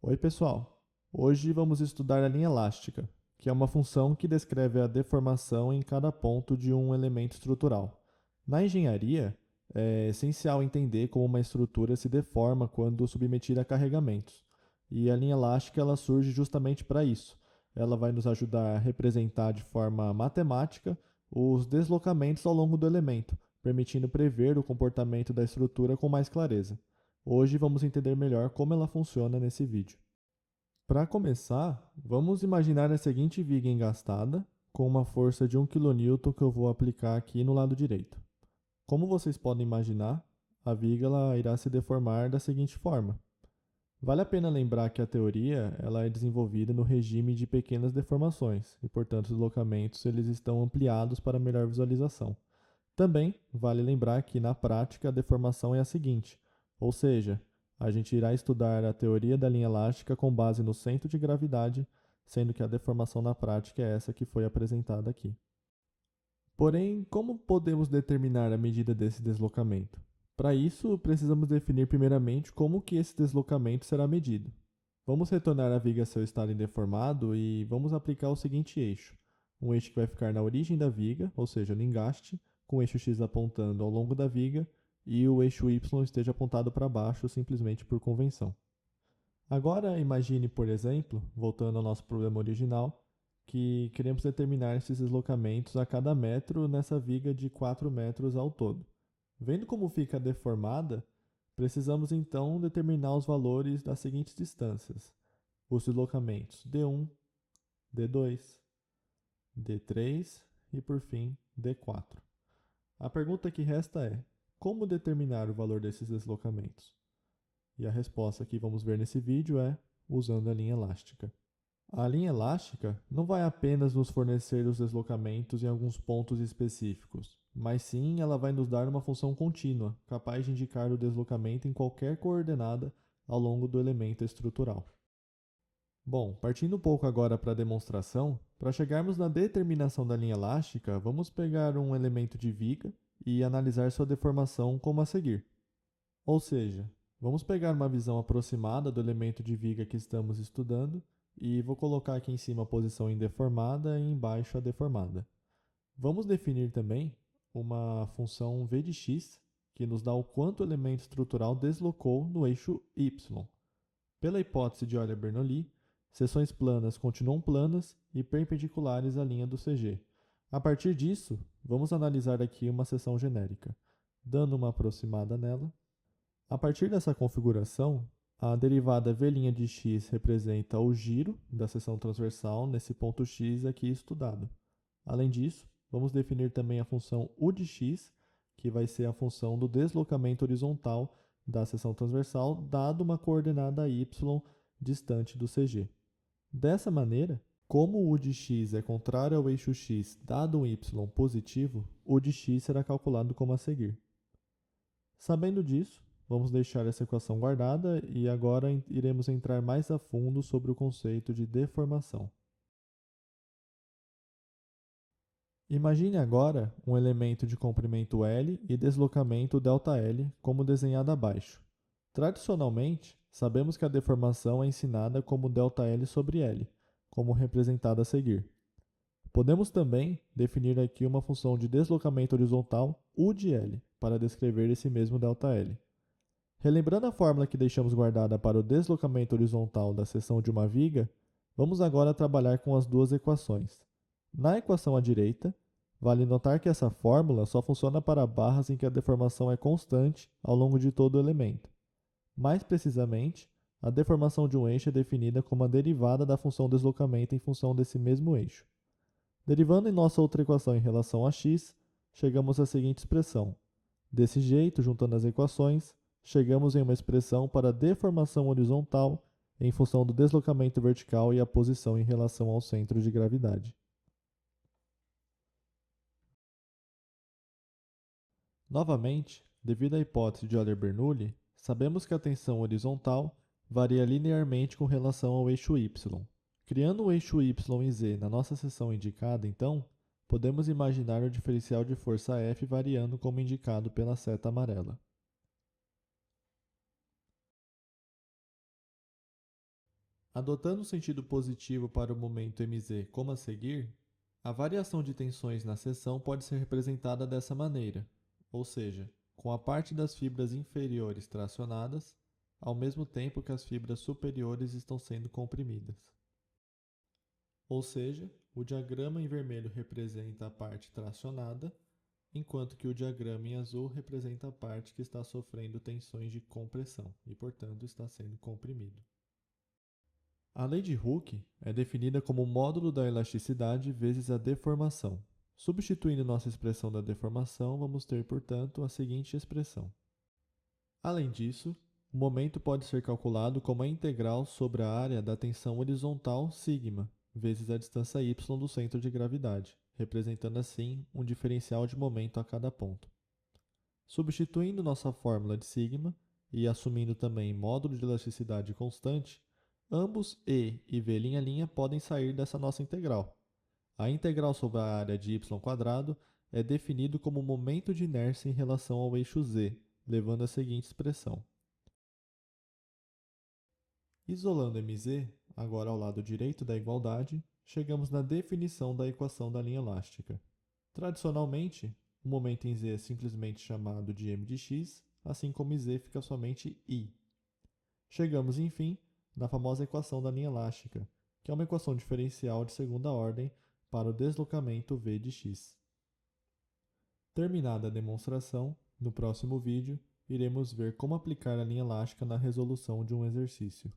Oi, pessoal! Hoje vamos estudar a linha elástica, que é uma função que descreve a deformação em cada ponto de um elemento estrutural. Na engenharia, é essencial entender como uma estrutura se deforma quando submetida a carregamentos. E a linha elástica ela surge justamente para isso. Ela vai nos ajudar a representar de forma matemática os deslocamentos ao longo do elemento, permitindo prever o comportamento da estrutura com mais clareza. Hoje vamos entender melhor como ela funciona nesse vídeo. Para começar, vamos imaginar a seguinte viga engastada com uma força de 1 kN que eu vou aplicar aqui no lado direito. Como vocês podem imaginar, a viga ela irá se deformar da seguinte forma. Vale a pena lembrar que a teoria ela é desenvolvida no regime de pequenas deformações e, portanto, os deslocamentos eles estão ampliados para melhor visualização. Também vale lembrar que, na prática, a deformação é a seguinte, ou seja, a gente irá estudar a teoria da linha elástica com base no centro de gravidade, sendo que a deformação na prática é essa que foi apresentada aqui. Porém, como podemos determinar a medida desse deslocamento? Para isso, precisamos definir primeiramente como que esse deslocamento será medido. Vamos retornar a viga a seu estado indeformado e vamos aplicar o seguinte eixo. Um eixo que vai ficar na origem da viga, ou seja, no engaste, com o eixo x apontando ao longo da viga e o eixo y esteja apontado para baixo simplesmente por convenção. Agora imagine, por exemplo, voltando ao nosso problema original, que queremos determinar esses deslocamentos a cada metro nessa viga de 4 metros ao todo. Vendo como fica deformada, precisamos então determinar os valores das seguintes distâncias. Os deslocamentos d1, d2, d3 e, por fim, d4. A pergunta que resta é: como determinar o valor desses deslocamentos? E a resposta que vamos ver nesse vídeo é usando a linha elástica. A linha elástica não vai apenas nos fornecer os deslocamentos em alguns pontos específicos, mas sim ela vai nos dar uma função contínua, capaz de indicar o deslocamento em qualquer coordenada ao longo do elemento estrutural. Bom, partindo um pouco agora para a demonstração, para chegarmos na determinação da linha elástica, vamos pegar um elemento de viga e analisar sua deformação como a seguir. Ou seja, vamos pegar uma visão aproximada do elemento de viga que estamos estudando e vou colocar aqui em cima a posição indeformada e embaixo a deformada. Vamos definir também uma função v de x que nos dá o quanto o elemento estrutural deslocou no eixo y. Pela hipótese de Euler-Bernoulli, seções planas continuam planas e perpendiculares à linha do CG. A partir disso, vamos analisar aqui uma seção genérica. Dando uma aproximada nela, a partir dessa configuração, a derivada v' de x representa o giro da seção transversal nesse ponto x aqui estudado. Além disso, vamos definir também a função u de x, que vai ser a função do deslocamento horizontal da seção transversal, dado uma coordenada y distante do CG. Dessa maneira, como o u de x é contrário ao eixo x dado um y positivo, o de x será calculado como a seguir. Sabendo disso, vamos deixar essa equação guardada e agora iremos entrar mais a fundo sobre o conceito de deformação. Imagine agora um elemento de comprimento L e deslocamento ΔL, como desenhado abaixo. Tradicionalmente, sabemos que a deformação é ensinada como ΔL sobre L, como representado a seguir. Podemos também definir aqui uma função de deslocamento horizontal U de L, para descrever esse mesmo ΔL. Relembrando a fórmula que deixamos guardada para o deslocamento horizontal da seção de uma viga, vamos agora trabalhar com as duas equações. Na equação à direita, vale notar que essa fórmula só funciona para barras em que a deformação é constante ao longo de todo o elemento. Mais precisamente, a deformação de um eixo é definida como a derivada da função deslocamento em função desse mesmo eixo. Derivando em nossa outra equação em relação a x, chegamos à seguinte expressão. Desse jeito, juntando as equações, chegamos em uma expressão para a deformação horizontal em função do deslocamento vertical e a posição em relação ao centro de gravidade. Novamente, devido à hipótese de Euler-Bernoulli, sabemos que a tensão horizontal varia linearmente com relação ao eixo y. Criando o eixo y e z na nossa seção indicada, então, podemos imaginar o diferencial de força F variando como indicado pela seta amarela. Adotando o sentido positivo para o momento MZ como a seguir, a variação de tensões na seção pode ser representada dessa maneira, ou seja, com a parte das fibras inferiores tracionadas, ao mesmo tempo que as fibras superiores estão sendo comprimidas. Ou seja, o diagrama em vermelho representa a parte tracionada, enquanto que o diagrama em azul representa a parte que está sofrendo tensões de compressão e, portanto, está sendo comprimido. A lei de Hooke é definida como o módulo da elasticidade vezes a deformação. Substituindo nossa expressão da deformação, vamos ter, portanto, a seguinte expressão. Além disso, o momento pode ser calculado como a integral sobre a área da tensão horizontal sigma, vezes a distância y do centro de gravidade, representando assim um diferencial de momento a cada ponto. Substituindo nossa fórmula de sigma e assumindo também módulo de elasticidade constante, ambos e v' podem sair dessa nossa integral. A integral sobre a área de y² é definido como momento de inércia em relação ao eixo z, levando à seguinte expressão. Isolando mz, agora ao lado direito da igualdade, chegamos na definição da equação da linha elástica. Tradicionalmente, o momento em z é simplesmente chamado de m de x, assim como z fica somente i. Chegamos, enfim, na famosa equação da linha elástica, que é uma equação diferencial de segunda ordem para o deslocamento v de x. Terminada a demonstração, no próximo vídeo, iremos ver como aplicar a linha elástica na resolução de um exercício.